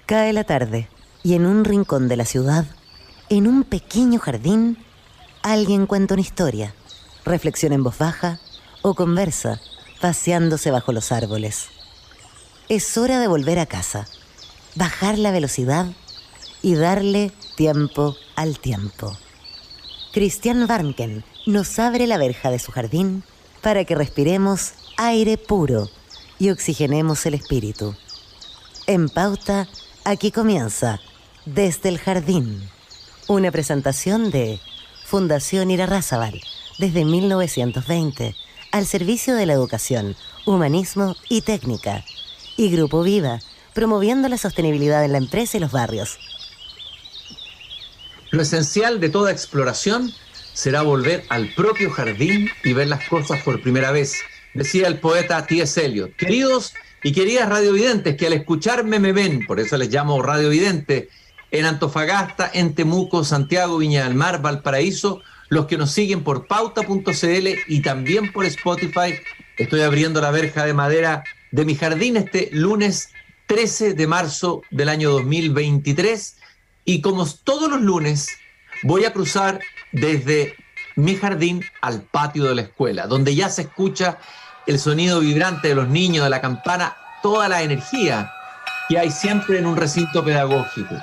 Cae la tarde y en un rincón de la ciudad, en un pequeño jardín, alguien cuenta una historia, reflexiona en voz baja o conversa, paseándose bajo los árboles. Es hora de volver a casa, bajar la velocidad y darle tiempo al tiempo. Christian Warnken nos abre la verja de su jardín para que respiremos aire puro y oxigenemos el espíritu. En Pauta, aquí comienza Desde el Jardín, una presentación de Fundación Irarrázaval, desde 1920, al servicio de la educación, humanismo y técnica, y Grupo Viva, promoviendo la sostenibilidad en la empresa y los barrios. Lo esencial de toda exploración será volver al propio jardín y ver las cosas por primera vez, decía el poeta T.S. Eliot. Queridos y queridas radiovidentes, que al escucharme me ven, por eso les llamo radiovidente, en Antofagasta, en Temuco, Santiago, Viña del Mar, Valparaíso, los que nos siguen por pauta.cl y también por Spotify. Estoy abriendo la verja de madera de mi jardín este lunes 13 de marzo del año 2023, y como todos los lunes voy a cruzar desde mi jardín al patio de la escuela, donde ya se escucha el sonido vibrante de los niños, de la campana, toda la energía que hay siempre en un recinto pedagógico.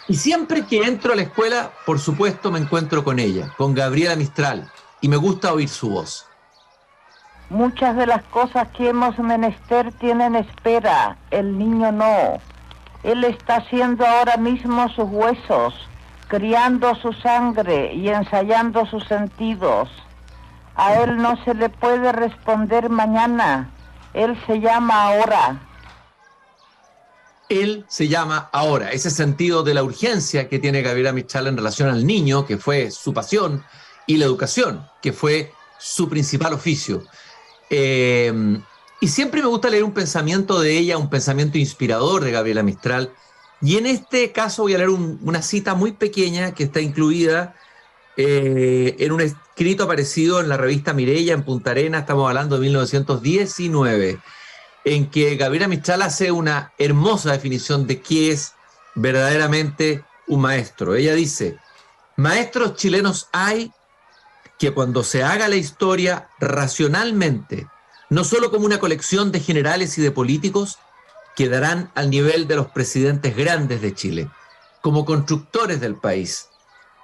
Y siempre que entro a la escuela, por supuesto, me encuentro con ella, con Gabriela Mistral, y me gusta oír su voz. Muchas de las cosas que hemos menester tienen espera, el niño no. Él está haciendo ahora mismo sus huesos, criando su sangre y ensayando sus sentidos. A él no se le puede responder mañana, él se llama ahora. Él se llama ahora, ese sentido de la urgencia que tiene Gabriela Mistral en relación al niño, que fue su pasión, y la educación, que fue su principal oficio. Y siempre me gusta leer un pensamiento de ella, un pensamiento inspirador de Gabriela Mistral, y en este caso voy a leer una cita muy pequeña que está incluida en un escrito aparecido en la revista Mireia en Punta Arenas, estamos hablando de 1919, en que Gabriela Mistral hace una hermosa definición de qué es verdaderamente un maestro. Ella dice: maestros chilenos hay que cuando se haga la historia racionalmente, no solo como una colección de generales y de políticos, quedarán al nivel de los presidentes grandes de Chile, como constructores del país.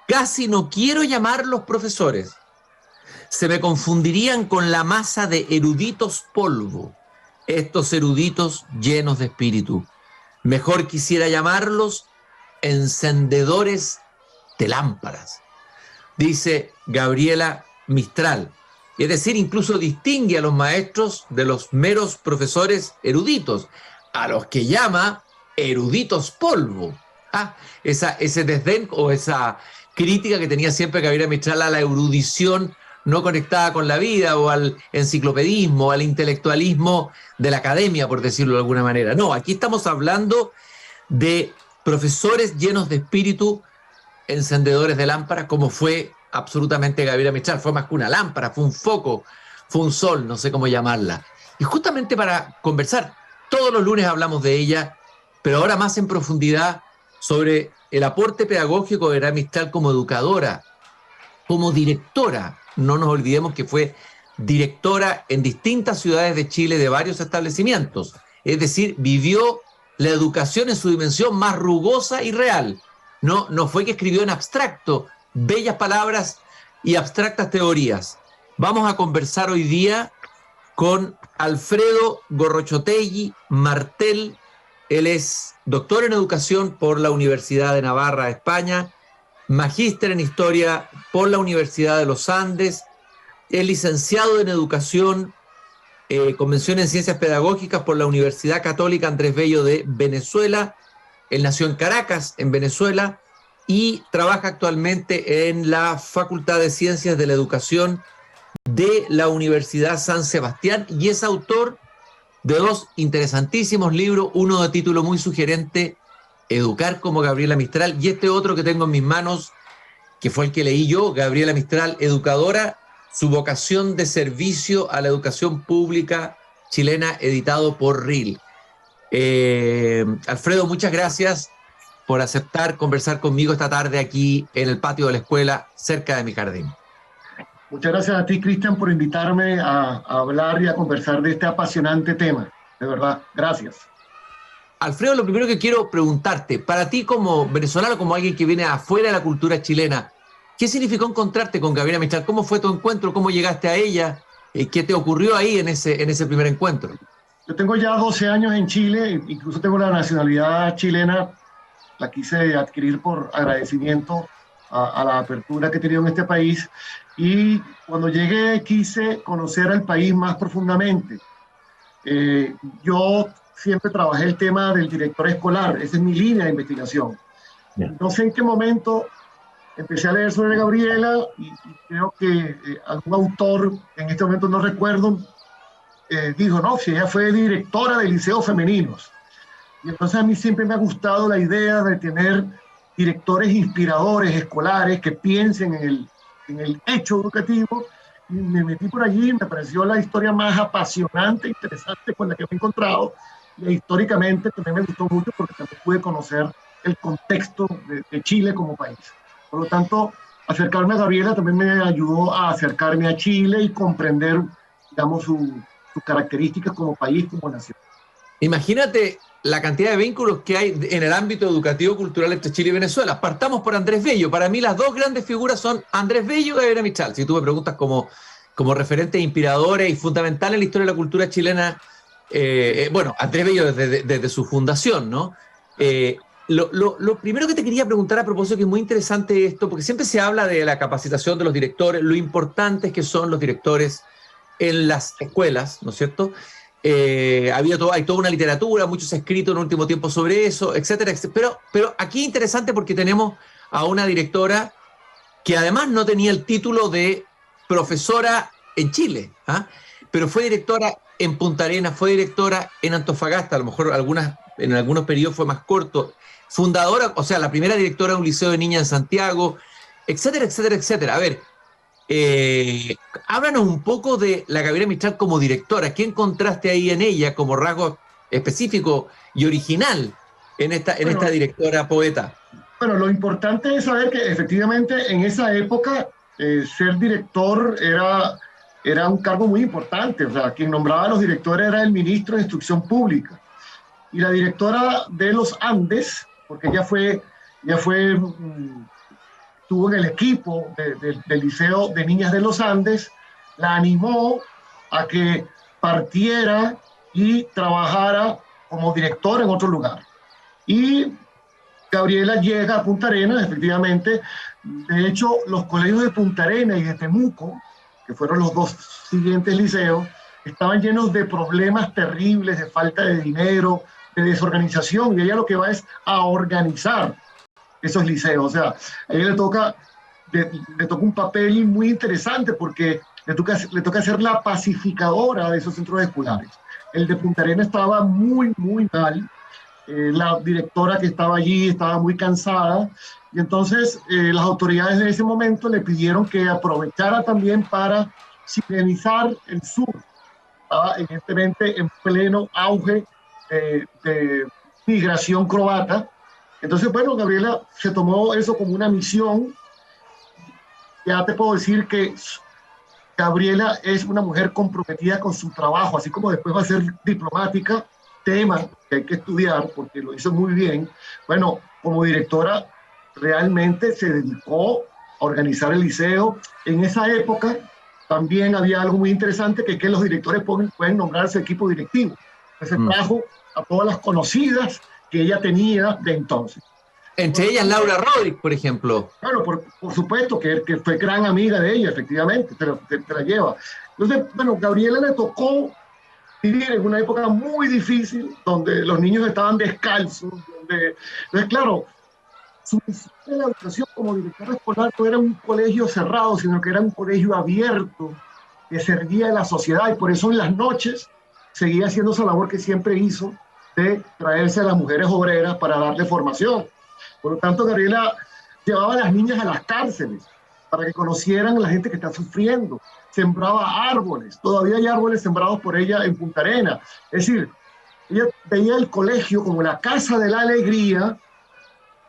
Casi no quiero llamarlos profesores. Se me confundirían con la masa de eruditos polvo, estos eruditos llenos de espíritu. Mejor quisiera llamarlos encendedores de lámparas, dice Gabriela Mistral. Es decir, incluso distingue a los maestros de los meros profesores eruditos, a los que llama eruditos polvo. Ese desdén o esa crítica que tenía siempre Gabriela Mistral a la erudición no conectada con la vida, o al enciclopedismo, al intelectualismo de la academia, por decirlo de alguna manera. No, aquí estamos hablando de profesores llenos de espíritu, encendedores de lámparas, como fue absolutamente Gabriela Mistral. Fue más que una lámpara, fue un foco, fue un sol, no sé cómo llamarla. Y justamente para conversar, todos los lunes hablamos de ella, pero ahora más en profundidad sobre el aporte pedagógico de Gabriela Mistral como educadora, como directora. No nos olvidemos que fue directora en distintas ciudades de Chile de varios establecimientos. Es decir, vivió la educación en su dimensión más rugosa y real. No fue que escribió en abstracto bellas palabras y abstractas teorías. Vamos a conversar hoy día con Alfredo Gorrochotegui Martel. Él es doctor en educación por la Universidad de Navarra, España, magíster en historia por la Universidad de los Andes, es licenciado en educación, con mención en ciencias pedagógicas por la Universidad Católica Andrés Bello de Venezuela. Él nació en Caracas, en Venezuela, y trabaja actualmente en la Facultad de Ciencias de la Educación de la Universidad San Sebastián, y es autor de dos interesantísimos libros, uno de título muy sugerente, Educar como Gabriela Mistral, y este otro que tengo en mis manos, que fue el que leí yo, Gabriela Mistral, educadora, su vocación de servicio a la educación pública chilena, editado por RIL. Alfredo, muchas gracias por aceptar conversar conmigo esta tarde aquí en el patio de la escuela, cerca de mi jardín. Muchas gracias a ti, Cristian, por invitarme a hablar y a conversar de este apasionante tema. De verdad, gracias. Alfredo, lo primero que quiero preguntarte, para ti como venezolano, como alguien que viene afuera de la cultura chilena, ¿qué significó encontrarte con Gabriela Mistral? ¿Cómo fue tu encuentro? ¿Cómo llegaste a ella? ¿Qué te ocurrió ahí en ese primer encuentro? Yo tengo ya 12 años en Chile, incluso tengo la nacionalidad chilena, la quise adquirir por agradecimiento a la apertura que he tenido en este país, y cuando llegué quise conocer al país más profundamente. Yo siempre trabajé el tema del director escolar, esa es mi línea de investigación. Bien. No sé en qué momento empecé a leer sobre Gabriela y creo que algún autor, en este momento no recuerdo, dijo, no, si ella fue directora de liceos femeninos. Y entonces a mí siempre me ha gustado la idea de tener directores inspiradores escolares que piensen en el hecho educativo, y me metí por allí y me pareció la historia más apasionante e interesante con la que me he encontrado, y históricamente también me gustó mucho porque también pude conocer el contexto de Chile como país. Por lo tanto, acercarme a Gabriela también me ayudó a acercarme a Chile y comprender, digamos, sus características como país, como nación. Imagínate la cantidad de vínculos que hay en el ámbito educativo cultural entre Chile y Venezuela. Partamos por Andrés Bello. Para mí las dos grandes figuras son Andrés Bello y Gabriela Mistral. Si tú me preguntas como referentes inspiradores y fundamentales en la historia de la cultura chilena, bueno, Andrés Bello desde su fundación, ¿no? Lo primero que te quería preguntar a propósito, que es muy interesante esto, porque siempre se habla de la capacitación de los directores, lo importantes que son los directores en las escuelas, ¿no es cierto? Hay toda una literatura, muchos escritos en el último tiempo sobre eso, etcétera, etcétera. Pero aquí interesante porque tenemos a una directora que además no tenía el título de profesora en Chile, ¿ah? Pero fue directora en Punta Arenas, fue directora en Antofagasta, a lo mejor en algunos periodos fue más corto, fundadora, o sea, la primera directora de un liceo de niñas en Santiago, etcétera, etcétera, etcétera. A ver, háblanos un poco de la Gabriela Mistral como directora. ¿Qué encontraste ahí en ella como rasgo específico y original en esta directora poeta? Bueno, lo importante es saber que efectivamente en esa época ser director era un cargo muy importante. O sea, quien nombraba a los directores era el ministro de Instrucción Pública. Y la directora de los Andes, porque ella estuvo en el equipo del Liceo de Niñas de los Andes, la animó a que partiera y trabajara como directora en otro lugar. Y Gabriela llega a Punta Arenas, efectivamente. De hecho, los colegios de Punta Arenas y de Temuco, que fueron los dos siguientes liceos, estaban llenos de problemas terribles, de falta de dinero, de desorganización, y ella lo que va es a organizar esos liceos. O sea, a ella le toca un papel muy interesante porque le toca ser la pacificadora de esos centros escolares. El de Punta Arenas estaba muy, muy mal. La directora que estaba allí estaba muy cansada, y entonces las autoridades de ese momento le pidieron que aprovechara también para sirenizar el sur. Estaba evidentemente en pleno auge de migración croata. Entonces, bueno, Gabriela se tomó eso como una misión. Ya te puedo decir que Gabriela es una mujer comprometida con su trabajo, así como después va a ser diplomática, tema que hay que estudiar porque lo hizo muy bien. Bueno, como directora realmente se dedicó a organizar el liceo. En esa época también había algo muy interesante, que los directores pueden nombrar su equipo directivo. Entonces trajo a todas las conocidas que ella tenía de entonces. Entre ellas Laura Rodríguez, por ejemplo. Claro, por supuesto, que fue gran amiga de ella, efectivamente, te la lleva. Entonces, bueno, Gabriela le tocó vivir en una época muy difícil, donde los niños estaban descalzos. Entonces, claro, su misión de la educación como directora escolar no era un colegio cerrado, sino que era un colegio abierto, que servía a la sociedad, y por eso en las noches seguía haciendo esa labor que siempre hizo, de traerse a las mujeres obreras para darle formación. Por lo tanto, Gabriela llevaba a las niñas a las cárceles para que conocieran a la gente que está sufriendo. Sembraba árboles. Todavía hay árboles sembrados por ella en Punta Arenas. Es decir, ella veía el colegio como la casa de la alegría,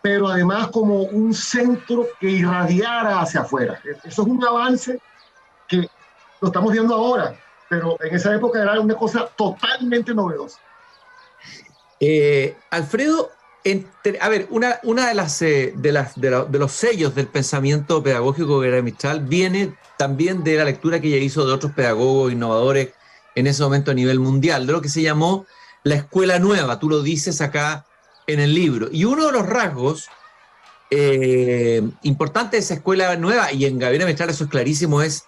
pero además como un centro que irradiara hacia afuera. Eso es un avance que lo estamos viendo ahora, pero en esa época era una cosa totalmente novedosa. Alfredo, a ver, una de los sellos del pensamiento pedagógico de Gabriela Mistral viene también de la lectura que ella hizo de otros pedagogos innovadores en ese momento a nivel mundial, de lo que se llamó la escuela nueva. Tú lo dices acá en el libro. Y uno de los rasgos importantes de esa escuela nueva, y en Gabriela Mistral eso es clarísimo, es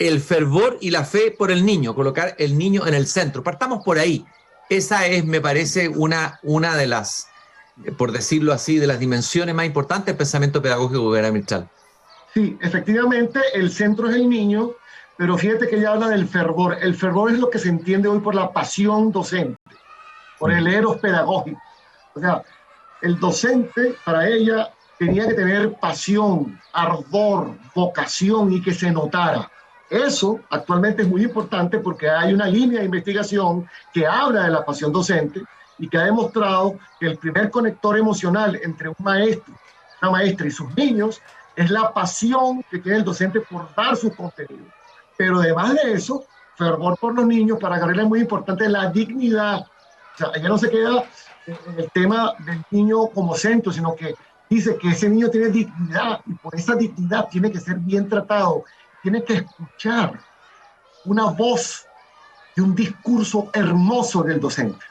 el fervor y la fe por el niño, colocar el niño en el centro. Partamos por ahí. Esa es, me parece, una de las, por decirlo así, de las dimensiones más importantes del pensamiento pedagógico de Gabriela Mistral. Sí, efectivamente, el centro es el niño, pero fíjate que ella habla del fervor. El fervor es lo que se entiende hoy por la pasión docente, por el eros pedagógico. O sea, el docente, para ella, tenía que tener pasión, ardor, vocación y que se notara. Eso actualmente es muy importante porque hay una línea de investigación que habla de la pasión docente y que ha demostrado que el primer conector emocional entre un maestro, una maestra y sus niños es la pasión que tiene el docente por dar sus contenidos. Pero además de eso, fervor por los niños, para Gabriela es muy importante la dignidad. O sea, ella no se queda en el tema del niño como centro, sino que dice que ese niño tiene dignidad y por esa dignidad tiene que ser bien tratado. Tiene que escuchar una voz y un discurso hermoso del docente.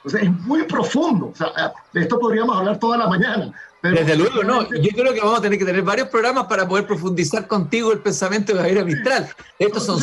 O sea, es muy profundo. O sea, de esto podríamos hablar toda la mañana. Pero desde luego, no. Yo creo que vamos a tener que tener varios programas para poder profundizar contigo el pensamiento de Gabriela Mistral. Estos son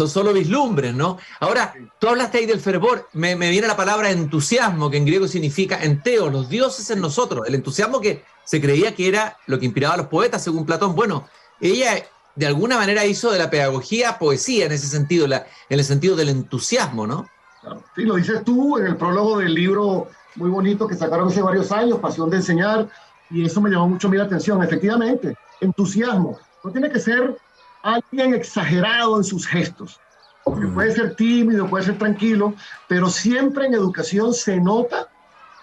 solo vislumbres, ¿no? Ahora, tú hablaste ahí del fervor. Me viene la palabra entusiasmo, que en griego significa enteo, los dioses en nosotros. El entusiasmo que se creía que era lo que inspiraba a los poetas, según Platón. Bueno, ella de alguna manera hizo de la pedagogía poesía en ese sentido, en el sentido del entusiasmo, ¿no? Claro. Sí, lo dices tú en el prólogo del libro muy bonito que sacaron hace varios años, Pasión de Enseñar, y eso me llamó mucho mi atención. Efectivamente, entusiasmo. No tiene que ser alguien exagerado en sus gestos, porque puede ser tímido, puede ser tranquilo, pero siempre en educación se nota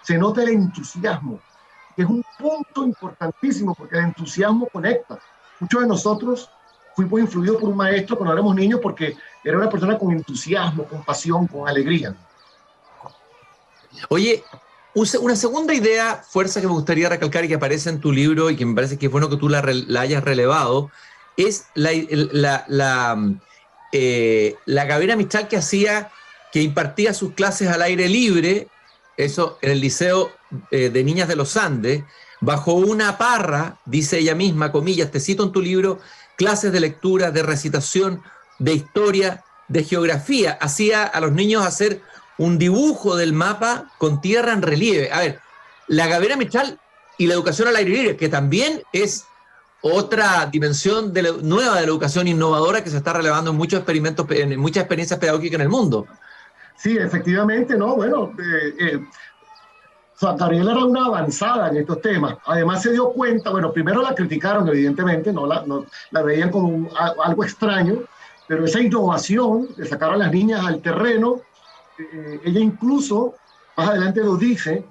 el entusiasmo, que es un punto importantísimo, porque el entusiasmo conecta. Muchos de nosotros fuimos influidos por un maestro cuando éramos niños porque era una persona con entusiasmo, con pasión, con alegría. Oye, una segunda idea, fuerza, que me gustaría recalcar y que aparece en tu libro y que me parece que es bueno que tú la hayas relevado, es la Gabriela Mistral que impartía sus clases al aire libre, eso en el Liceo de Niñas de los Andes, bajo una parra, dice ella misma, comillas, te cito en tu libro, clases de lectura, de recitación, de historia, de geografía. Hacía a los niños hacer un dibujo del mapa con tierra en relieve. A ver, la Gabriela Mistral y la educación al aire libre, que también es otra dimensión nueva de la educación innovadora que se está relevando en muchos experimentos, en muchas experiencias pedagógicas en el mundo. Sí, efectivamente, ¿no? Bueno, Gabriela era una avanzada en estos temas. Además se dio cuenta, bueno, primero la criticaron, evidentemente, no la veían como algo extraño, pero esa innovación de sacar a las niñas al terreno, ella incluso, más adelante lo dice,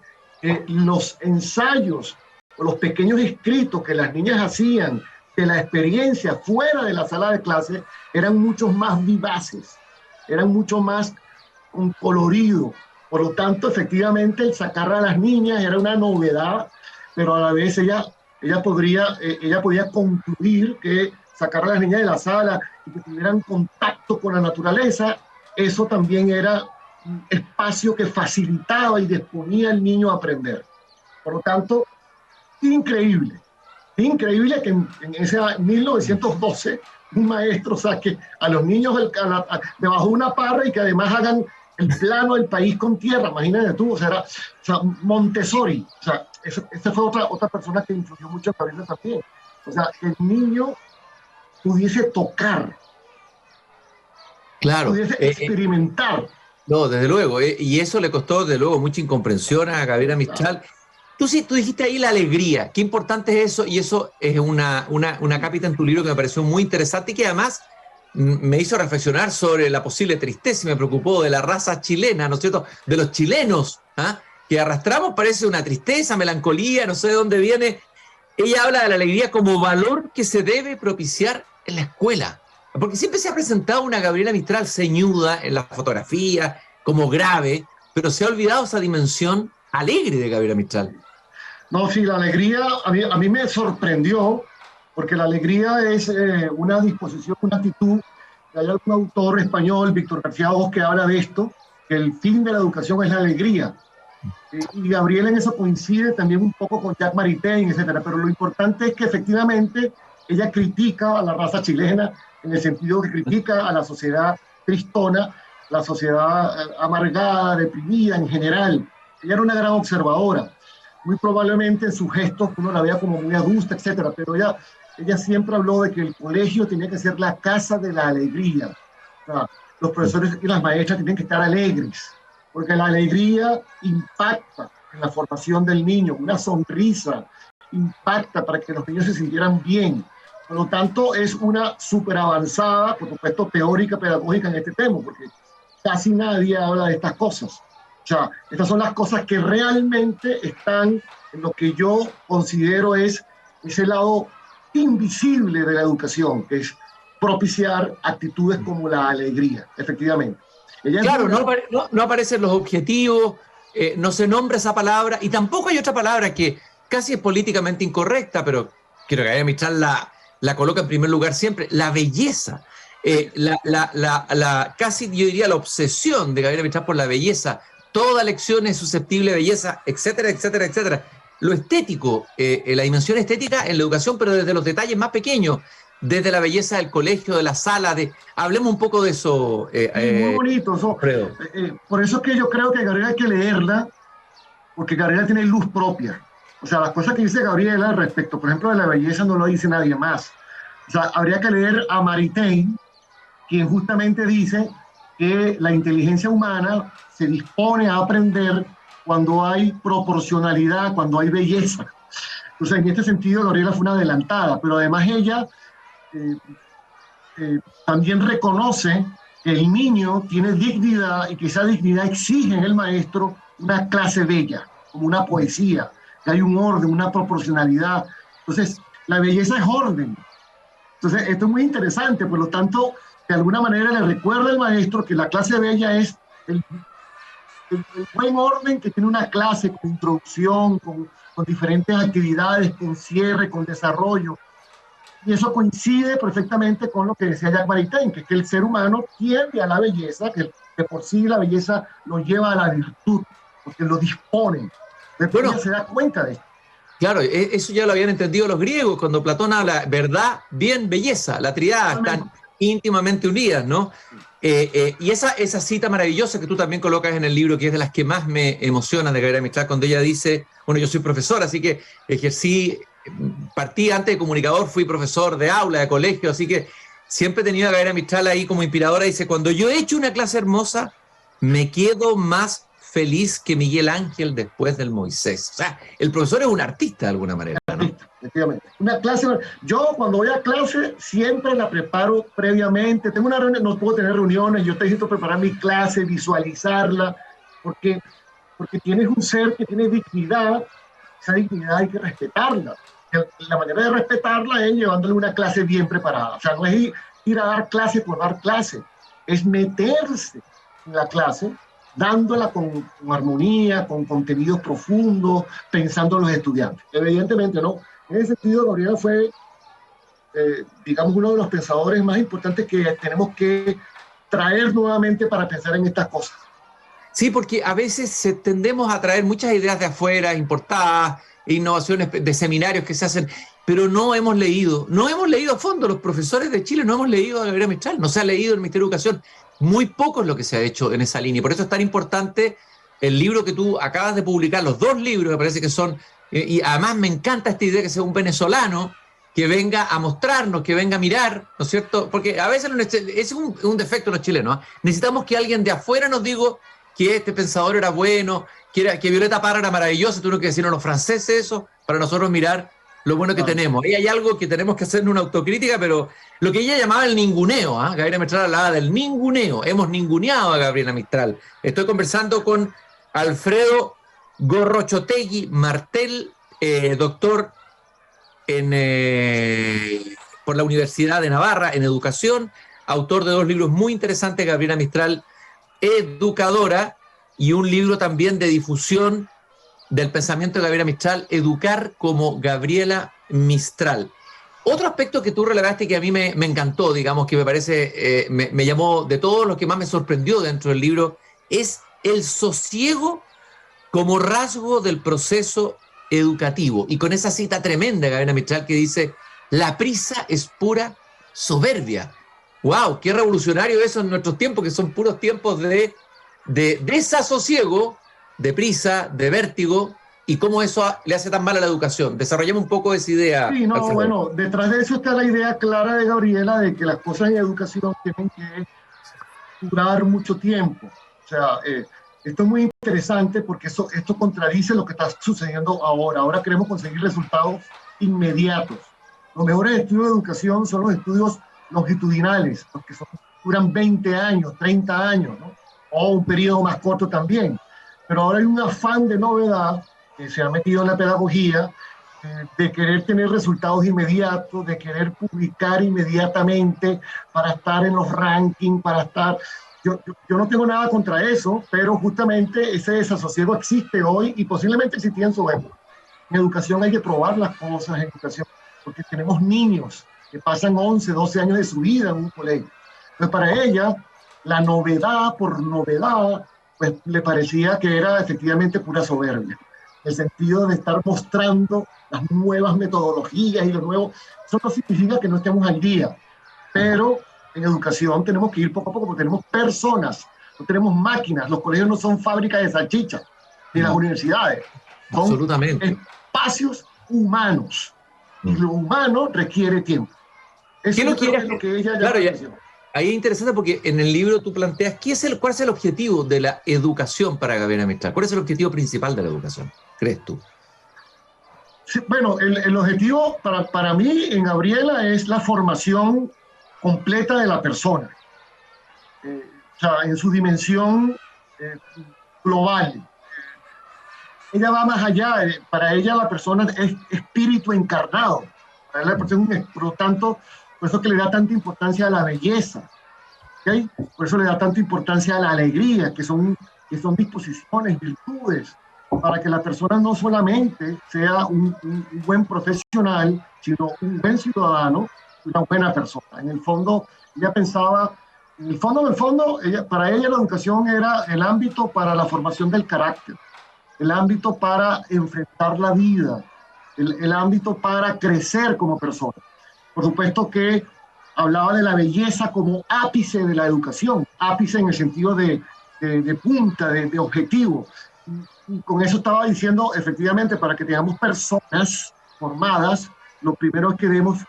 los ensayos o los pequeños escritos que las niñas hacían de la experiencia fuera de la sala de clase eran mucho más vivaces, eran mucho más con colorido. Por lo tanto, efectivamente, el sacar a las niñas era una novedad, pero a la vez ella podía concluir que sacar a las niñas de la sala y que tuvieran contacto con la naturaleza, eso también era un espacio que facilitaba y disponía al niño a aprender. Por lo tanto, increíble que en ese 1912 un maestro saque a los niños debajo de una parra y que además hagan el plano del país con tierra. Imagínate tú, o sea, Montessori, o sea, esa fue otra persona que influyó mucho en Gabriela también. O sea, que el niño pudiese tocar, claro, pudiese experimentar. No, desde luego, y eso le costó, desde luego, mucha incomprensión a Gabriela Mistral. Claro. Tú dijiste ahí la alegría, qué importante es eso, y eso es una cápita en tu libro que me pareció muy interesante y que además me hizo reflexionar sobre la posible tristeza y me preocupó de la raza chilena, ¿no es cierto? De los chilenos, ¿ah? Que arrastramos, parece una tristeza, melancolía, no sé de dónde viene. Ella habla de la alegría como valor que se debe propiciar en la escuela. Porque siempre se ha presentado una Gabriela Mistral ceñuda en la fotografía, como grave, pero se ha olvidado esa dimensión alegre de Gabriela Mistral. No, sí, la alegría a mí me sorprendió, porque la alegría es una disposición, una actitud. Hay algún autor español, Víctor García Hoz, que habla de esto, que el fin de la educación es la alegría. Y Gabriela en eso coincide también un poco con Jacques Maritain, etcétera. Pero lo importante es que efectivamente ella critica a la raza chilena, en el sentido que critica a la sociedad tristona, la sociedad amargada, deprimida en general. Ella era una gran observadora. Muy probablemente en sus gestos uno la vea como muy adusta, etcétera, pero ella siempre habló de que el colegio tenía que ser la casa de la alegría. O sea, los profesores y las maestras tienen que estar alegres, porque la alegría impacta en la formación del niño. Una sonrisa impacta para que los niños se sintieran bien. Por lo tanto, es una súper avanzada, por supuesto, teórica, pedagógica en este tema, porque casi nadie habla de estas cosas. O sea, estas son las cosas que realmente están en lo que yo considero es ese lado invisible de la educación, que es propiciar actitudes como la alegría, efectivamente. Claro, no aparecen los objetivos, no se nombra esa palabra, y tampoco hay otra palabra que casi es políticamente incorrecta, pero quiero que Gabriela Mistral la coloca en primer lugar siempre, la belleza. Casi yo diría la obsesión de Gabriela Mistral por la belleza. Toda lección es susceptible de belleza, etcétera, etcétera, etcétera. Lo estético, la dimensión estética en la educación, pero desde los detalles más pequeños, desde la belleza del colegio, de la sala, hablemos un poco de eso. Muy bonito, eso. Por eso es que yo creo que Gabriela hay que leerla, porque Gabriela tiene luz propia. O sea, las cosas que dice Gabriela respecto, por ejemplo, de la belleza no lo dice nadie más. O sea, habría que leer a Maritain, quien justamente dice que la inteligencia humana se dispone a aprender cuando hay proporcionalidad, cuando hay belleza. Entonces, en este sentido, Gabriela fue una adelantada, pero además ella también reconoce que el niño tiene dignidad y que esa dignidad exige en el maestro una clase bella, como una poesía, que hay un orden, una proporcionalidad. Entonces, la belleza es orden. Entonces, esto es muy interesante, por lo tanto, de alguna manera le recuerda al maestro que la clase bella es el buen orden que tiene una clase con introducción, con diferentes actividades, con cierre, con desarrollo. Y eso coincide perfectamente con lo que decía Jacques Maritain, que es que el ser humano tiende a la belleza, que por sí la belleza lo lleva a la virtud, porque lo dispone. Después ella se da cuenta de esto. Claro, eso ya lo habían entendido los griegos, cuando Platón habla verdad, bien, belleza, la tríada están íntimamente unidas, ¿no? Y esa cita maravillosa que tú también colocas en el libro, que es de las que más me emociona de Gabriela Mistral, cuando ella dice, bueno, yo soy profesor, así que partí antes de comunicador, fui profesor de aula, de colegio, así que siempre he tenido a Gabriela Mistral ahí como inspiradora. Dice, cuando yo he hecho una clase hermosa, me quedo más feliz que Miguel Ángel después del Moisés. O sea, el profesor es un artista de alguna manera, ¿no? Efectivamente. Una clase, yo cuando voy a clase siempre la preparo previamente. Tengo una reunión, no puedo tener reuniones, yo necesito preparar mi clase, visualizarla, porque tienes un ser que tiene dignidad, esa dignidad hay que respetarla. La manera de respetarla es llevándole una clase bien preparada. O sea, no es ir a dar clase por dar clase, es meterse en la clase, dándola con armonía, con contenidos profundos, pensando en los estudiantes. Evidentemente, ¿no? En ese sentido, Gabriela fue, digamos, uno de los pensadores más importantes que tenemos que traer nuevamente para pensar en estas cosas. Sí, porque a veces tendemos a traer muchas ideas de afuera, importadas, innovaciones de seminarios que se hacen, pero no hemos leído a fondo. Los profesores de Chile no hemos leído a Gabriela Mistral, no se ha leído el Ministerio de Educación. Muy poco es lo que se ha hecho en esa línea. Por eso es tan importante el libro que tú acabas de publicar, los dos libros me parece que son, y además me encanta esta idea que sea un venezolano que venga a mostrarnos, que venga a mirar, ¿no es cierto? Porque a veces es un defecto de los chilenos, ¿eh? Necesitamos que alguien de afuera nos diga que este pensador era bueno, que Violeta Parra era maravillosa, tuvieron que decirnos los franceses eso, para nosotros mirar lo bueno que tenemos. Ahí hay algo que tenemos que hacer una autocrítica, pero lo que ella llamaba el ninguneo, Gabriela Mistral hablaba del ninguneo. Hemos ninguneado a Gabriela Mistral. Estoy conversando con Alfredo Gorrochotegui Martel, doctor por la Universidad de Navarra en educación, autor de 2 libros muy interesantes, Gabriela Mistral, educadora, y un libro también de difusión del pensamiento de Gabriela Mistral, Educar como Gabriela Mistral. Otro aspecto que tú relevaste que a mí me encantó, digamos, que me parece, me llamó, de todos los que más me sorprendió dentro del libro, es el sosiego como rasgo del proceso educativo. Y con esa cita tremenda de Gabriela Mistral que dice, la prisa es pura soberbia. ¡Wow! ¡Qué revolucionario eso en nuestros tiempos, que son puros tiempos de desasosiego, de prisa, de vértigo, y cómo eso le hace tan mal a la educación? Desarrollemos un poco esa idea. Sí, no, Alfredo. bueno, detrás de eso está la idea clara de Gabriela de que las cosas en educación tienen que durar mucho tiempo. O sea, esto es muy interesante porque esto contradice lo que está sucediendo ahora. Ahora queremos conseguir resultados inmediatos. Los mejores estudios de educación son los estudios longitudinales, los que duran 20 años, 30 años, ¿no? O un periodo más corto también. Pero ahora hay un afán de novedad que se ha metido en la pedagogía, de querer tener resultados inmediatos, de querer publicar inmediatamente para estar en los rankings, para estar... Yo no tengo nada contra eso, pero justamente ese desasosiego existe hoy y posiblemente existía en su época. En educación hay que probar las cosas, en educación, porque tenemos niños que pasan 11, 12 años de su vida en un colegio. Entonces, para ella, la novedad por novedad, pues le parecía que era efectivamente pura soberbia. El sentido de estar mostrando las nuevas metodologías y lo nuevo, eso no significa que no estemos al día, pero en educación tenemos que ir poco a poco porque tenemos personas, no tenemos máquinas, los colegios no son fábricas de salchichas, ni las universidades, son absolutamente espacios humanos, y lo humano requiere tiempo. Eso ¿Qué no es quieres lo que ella claro, ya ahí es interesante porque en el libro tú planteas cuál es el objetivo de la educación para Gabriela Mistral. ¿Cuál es el objetivo principal de la educación, crees tú? Sí, bueno, el objetivo para mí en Gabriela es la formación completa de la persona, o sea, en su dimensión global. Ella va más allá, para ella la persona es espíritu encarnado, para ella la persona, por lo tanto, por eso que le da tanta importancia a la belleza, ¿okay? Por eso le da tanta importancia a la alegría, que son disposiciones, virtudes, para que la persona no solamente sea un buen profesional, sino un buen ciudadano, una buena persona. En el fondo, ella pensaba, en el fondo, para ella la educación era el ámbito para la formación del carácter, el ámbito para enfrentar la vida, el ámbito para crecer como persona. Por supuesto que hablaba de la belleza como ápice de la educación, ápice en el sentido de punta, de objetivo. Y con eso estaba diciendo, efectivamente, para que tengamos personas formadas, lo primero es que demos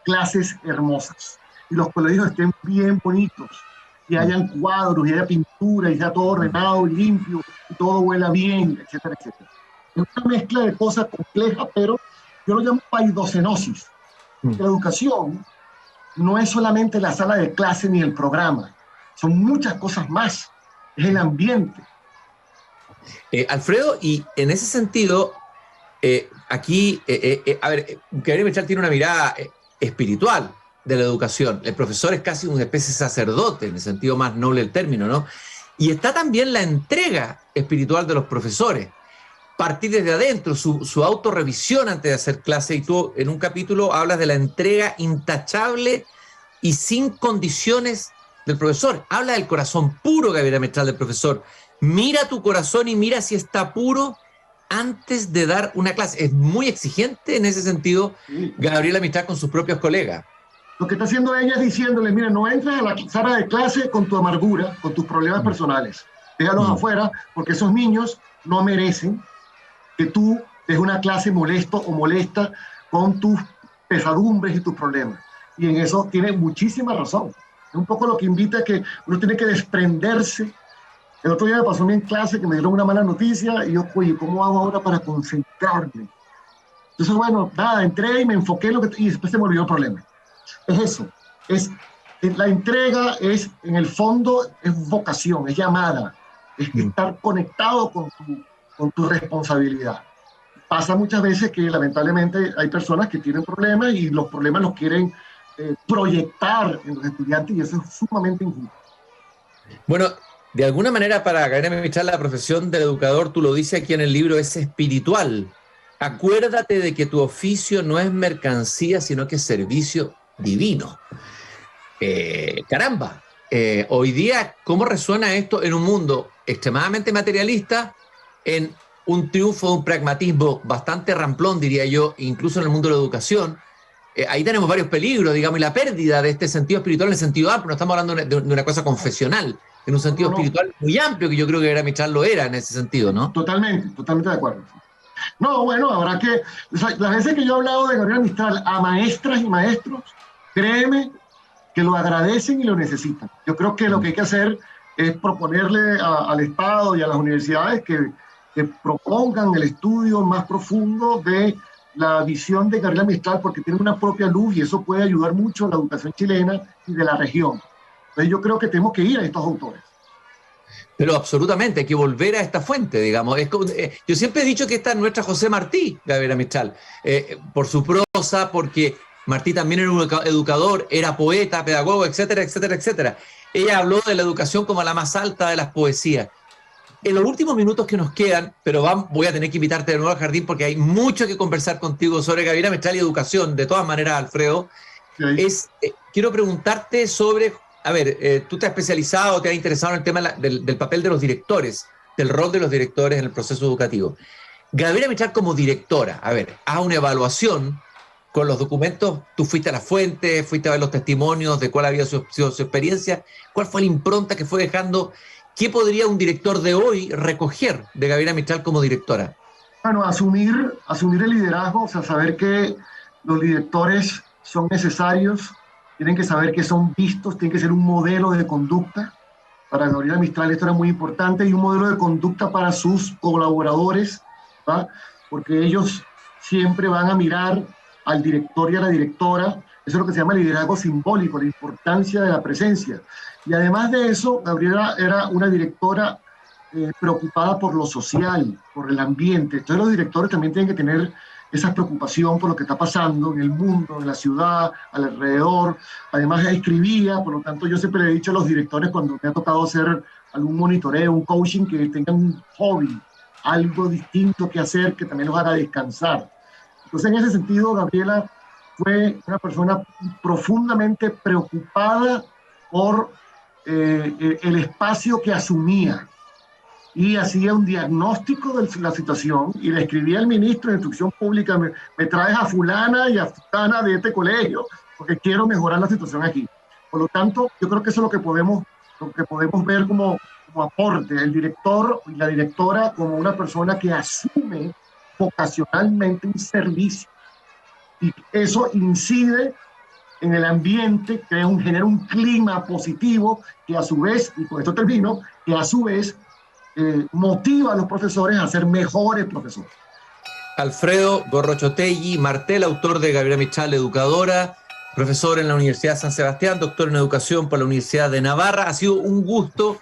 clases hermosas y los colegios estén bien bonitos y hayan cuadros y haya pintura y sea todo ordenado y limpio y todo huela bien, etcétera, etcétera. Es una mezcla de cosas complejas, pero yo lo llamo paidocenosis. La educación no es solamente la sala de clase ni el programa, son muchas cosas más, es el ambiente. Alfredo, y en ese sentido, aquí, a ver, Gabriela Mistral tiene una mirada espiritual de la educación. El profesor es casi una especie de sacerdote, en el sentido más noble del término, ¿no? Y está también la entrega espiritual de los profesores. Partir desde adentro, su autorrevisión antes de hacer clase, y tú en un capítulo hablas de la entrega intachable y sin condiciones del profesor. Habla del corazón puro, Gabriela Mistral, del profesor. Mira tu corazón y mira si está puro antes de dar una clase. Es muy exigente en ese sentido, sí, Gabriela Mistral con sus propios colegas. Lo que está haciendo ella es diciéndole, mira, no entres a la sala de clase con tu amargura, con tus problemas personales. Déjalos afuera, porque esos niños no merecen que tú des una clase molesto o molesta con tus pesadumbres y tus problemas. Y en eso tiene muchísima razón. Es un poco lo que invita a que uno tiene que desprenderse. El otro día me pasó a mí en clase que me dieron una mala noticia y yo, oye, ¿cómo hago ahora para concentrarme? Entonces, bueno, nada, entré y me enfoqué en lo que, y después se me olvidó el problema. Es eso, la entrega es, en el fondo, es vocación, es llamada, es estar conectado con tu responsabilidad. Pasa muchas veces que lamentablemente hay personas que tienen problemas y los problemas los quieren proyectar en los estudiantes y eso es sumamente injusto. Bueno, de alguna manera para Gabriela Mistral la profesión del educador, tú lo dices aquí en el libro, es espiritual. Acuérdate de que tu oficio no es mercancía, sino que es servicio divino. Caramba, hoy día, ¿cómo resuena esto en un mundo extremadamente materialista, en un triunfo de un pragmatismo bastante ramplón, diría yo, incluso en el mundo de la educación? Ahí tenemos varios peligros, digamos, y la pérdida de este sentido espiritual en el sentido amplio. No estamos hablando de una cosa confesional, en un sentido espiritual muy amplio, que yo creo que Gabriela Mistral lo era en ese sentido, ¿no? Totalmente de acuerdo. No, bueno, habrá que... O sea, las veces que yo he hablado de Gabriela Mistral a maestras y maestros, créeme que lo agradecen y lo necesitan. Yo creo que lo que hay que hacer es proponerle al Estado y a las universidades que propongan el estudio más profundo de la visión de Gabriela Mistral, porque tiene una propia luz y eso puede ayudar mucho a la educación chilena y de la región. Entonces yo creo que tenemos que ir a estos autores. Pero absolutamente, hay que volver a esta fuente, digamos. Yo siempre he dicho que esta es nuestra José Martí, Gabriela Mistral, por su prosa, porque Martí también era un educador, era poeta, pedagogo, etcétera, etcétera, etcétera. Ella habló de la educación como la más alta de las poesías. En los últimos minutos que nos quedan, pero voy a tener que invitarte de nuevo al jardín porque hay mucho que conversar contigo sobre Gabriela Mistral y educación. De todas maneras, Alfredo, quiero preguntarte sobre, a ver, tú te has especializado, te has interesado en el tema del papel de los directores, del rol de los directores en el proceso educativo. Gabriela Mistral como directora, a ver, haz una evaluación con los documentos, tú fuiste a la fuente, fuiste a ver los testimonios de cuál había sido su experiencia, cuál fue la impronta que fue dejando. ¿Qué podría un director de hoy recoger de Gabriela Mistral como directora? Bueno, asumir el liderazgo, o sea, saber que los directores son necesarios, tienen que saber que son vistos, tienen que ser un modelo de conducta. Para Gabriela Mistral esto era muy importante y un modelo de conducta para sus colaboradores, ¿va? Porque ellos siempre van a mirar al director y a la directora. Eso es lo que se llama liderazgo simbólico, la importancia de la presencia. Y además de eso, Gabriela era una directora preocupada por lo social, por el ambiente. Entonces los directores también tienen que tener esa preocupación por lo que está pasando en el mundo, en la ciudad, alrededor. Además escribía, por lo tanto yo siempre le he dicho a los directores cuando me ha tocado hacer algún monitoreo, un coaching, que tengan un hobby, algo distinto que hacer, que también los haga descansar. Entonces en ese sentido Gabriela fue una persona profundamente preocupada por el espacio que asumía y hacía un diagnóstico de la situación y le escribía al ministro de Instrucción Pública, me traes a fulana y a fulana de este colegio porque quiero mejorar la situación aquí. Por lo tanto, yo creo que eso es lo que podemos ver como aporte, el director y la directora como una persona que asume vocacionalmente un servicio y eso incide en el ambiente, genera un clima positivo que a su vez, y con esto termino, que a su vez motiva a los profesores a ser mejores profesores. Alfredo Gorrochotegui Martel, autor de Gabriela Mistral, educadora, profesor en la Universidad de San Sebastián, doctor en educación por la Universidad de Navarra. Ha sido un gusto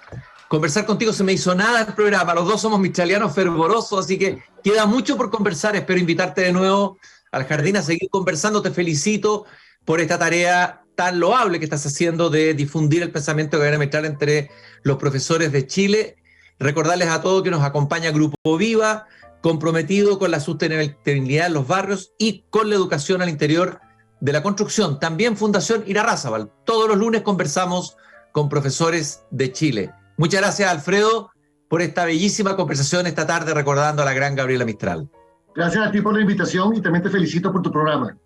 conversar contigo, se me hizo nada el programa, los dos somos mistralianos fervorosos, así que queda mucho por conversar, espero invitarte de nuevo al jardín a seguir conversando, te felicito por esta tarea tan loable que estás haciendo de difundir el pensamiento de Gabriela Mistral entre los profesores de Chile. Recordarles a todos que nos acompaña Grupo Viva, comprometido con la sostenibilidad en los barrios y con la educación al interior de la construcción. También Fundación Irarrázaval. Todos los lunes conversamos con profesores de Chile. Muchas gracias, Alfredo, por esta bellísima conversación esta tarde recordando a la gran Gabriela Mistral. Gracias a ti por la invitación y también te felicito por tu programa.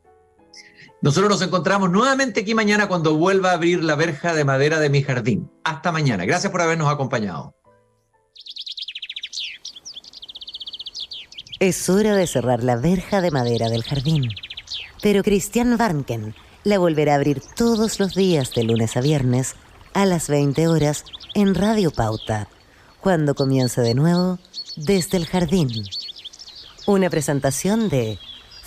Nosotros nos encontramos nuevamente aquí mañana cuando vuelva a abrir la verja de madera de mi jardín. Hasta mañana. Gracias por habernos acompañado. Es hora de cerrar la verja de madera del jardín. Pero Christian Warnken la volverá a abrir todos los días de lunes a viernes a las 20 horas en Radio Pauta, cuando comience de nuevo Desde el Jardín. Una presentación de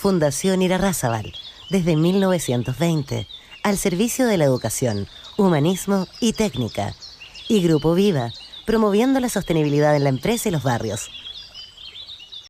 Fundación Irarrázaval, desde 1920, al servicio de la educación, humanismo y técnica. Y Grupo Viva, promoviendo la sostenibilidad en la empresa y los barrios.